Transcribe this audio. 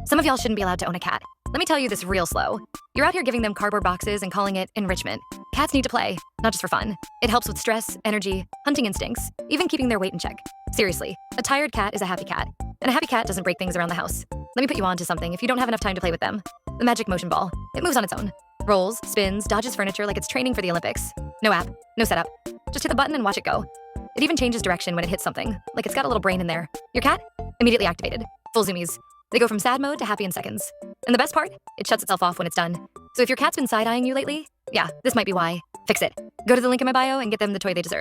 Some of y'all shouldn't be allowed to own a cat. Let me tell you this real slow. You're out here giving them cardboard boxes and calling it enrichment. Cats need to play, not just for fun. It helps with stress, energy, hunting instincts, even keeping their weight in check. Seriously, a tired cat is a happy cat. And a happy cat doesn't break things around the house. Let me put you on to something if you don't have enough time to play with them. The Magic Motion Ball. It moves on its own. Rolls, spins, dodges furniture like it's training for the Olympics. No app, no setup. Just hit the button and watch it go. It even changes direction when it hits something, like it's got a little brain in there. Your cat? Immediately activated. Full zoomies. They go from sad mode to happy in seconds. And the best part? It shuts itself off when it's done. So if your cat's been side-eyeing you lately, yeah, this might be why. Fix it. Go to the link in my bio and get them the toy they deserve.